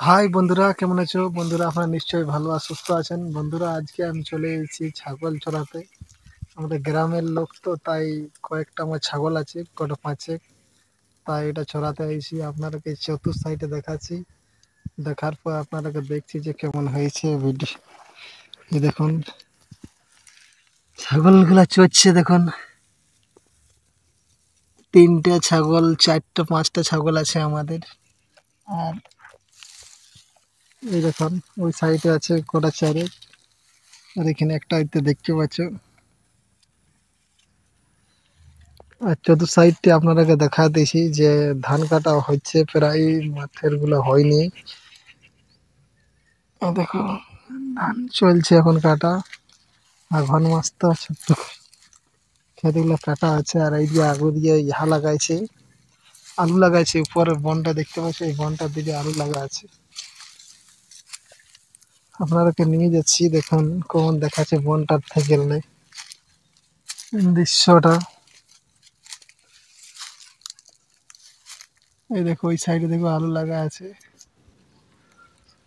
High বন্ধুরা, কেমন আছো? বন্ধুরা, আপনারা নিশ্চয়ই ভালো আর সুস্থ আছেন। বন্ধুরা, আজকে আমি চলে এসেছি ছাগল চড়াতে। আমাদের গ্রামের লোক তো, তাই কয়েকটা আমার ছাগল আছে, কটা পাঁচেক। তাই এটা চড়াতে এসেছি। আপনাদেরকে চতুর সাইডে দেখাচ্ছি। দেখার পর আপনাদেরকে দেখছি যে কেমন হয়েছে ভিডিও। এই দেখুন ছাগলগুলা চড়ছে, দেখুন। তিনটে ছাগল, চারটে পাঁচটা ছাগল আছে আমাদের। আর এই দেখুন ওই সাইডে আছে কটা চারে। আর এখানে একটা দেখতে পাচ্ছ। আর চতুর সাইডে আপনাদেরকে দেখা দিয়েছি যে ধান কাটা হচ্ছে, প্রায় মাঠের গুলো হয়নি। দেখো ধান চলছে এখন কাটা। আর ঘন মাস্ত ছোট্ট খেতগুলো কাটা আছে। আর এই দিয়ে আলু দিয়ে ইহা লাগাইছে, আলু লাগাইছে। উপরের বনটা দেখতে পাচ্ছি, এই বনটার দিকে আলু লাগা আছে। আপনাদেরকে নিয়ে যাচ্ছি, দেখুন কেমন দেখাচ্ছে বনটার থেকে গেলে দৃশ্যটা। এই দেখো ওই সাইডে দেখো আলু লাগা আছে।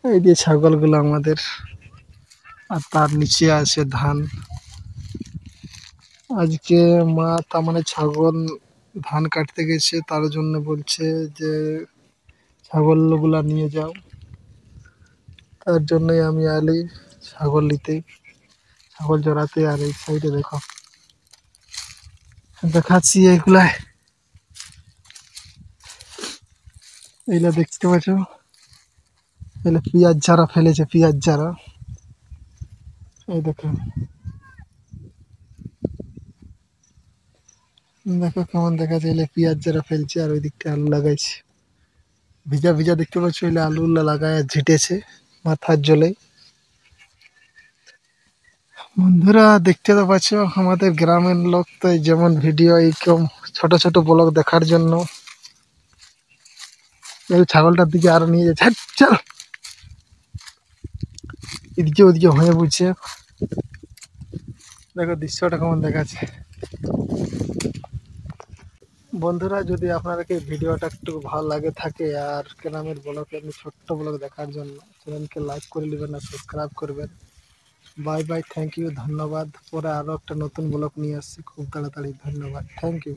এই দিয়ে ছাগলগুলো আমাদের। আর তার নিচে আছে ধান। আজকে মা তার মানে ছাগল ধান কাটতে গেছে, তার জন্য বলছে যে ছাগলগুলা নিয়ে যাও। তার জন্যই আমি আলি ছাগল নিতে, ছাগল চড়াতে। আর এই সাইডে দেখো দেখাচ্ছি এইগুলাই, এইগুলা দেখতে পাচ্ছ। এগুলো পেঁয়াজ ঝাড়া ফেলেছে, পেঁয়াজ ঝাড়া। এই দেখো, দেখো কেমন দেখাচ্ছে। এলে পেঁয়াজ ঝাড়া ফেলছে, আর ওই দিকটা আলু লাগাইছে। ভিজা ভিজা দেখতে পাচ্ছ, এলে আলুগুলা লাগায় ঝিটেছে মাথার জলে। বন্ধুরা, দেখতে তো পাচ্ছ আমাদের গ্রামের লোক তো যেমন ভিডিও এইরকম ছোট ছোট ব্লগ দেখার জন্য। এই ছাগলটার দিকে আরো নিয়ে যাচ্ছে, চল এদিকে ওদিকে হয়ে বুঝছে। দেখো দৃশ্যটা কেমন দেখাচ্ছে। বন্ধুরা, যদি আপনাদেরকে ভিডিওটা একটু ভালো লাগে থাকে আর গ্রামের ব্লগে আমি ছোট্ট ব্লগ দেখার জন্য, চ্যানেলকে লাইক করে নেবেন আর সাবস্ক্রাইব করবেন। বাই বাই, থ্যাংক ইউ, ধন্যবাদ। পরে আরো একটা নতুন ব্লগ নিয়ে আসছি খুব তাড়াতাড়ি। ধন্যবাদ, থ্যাংক ইউ।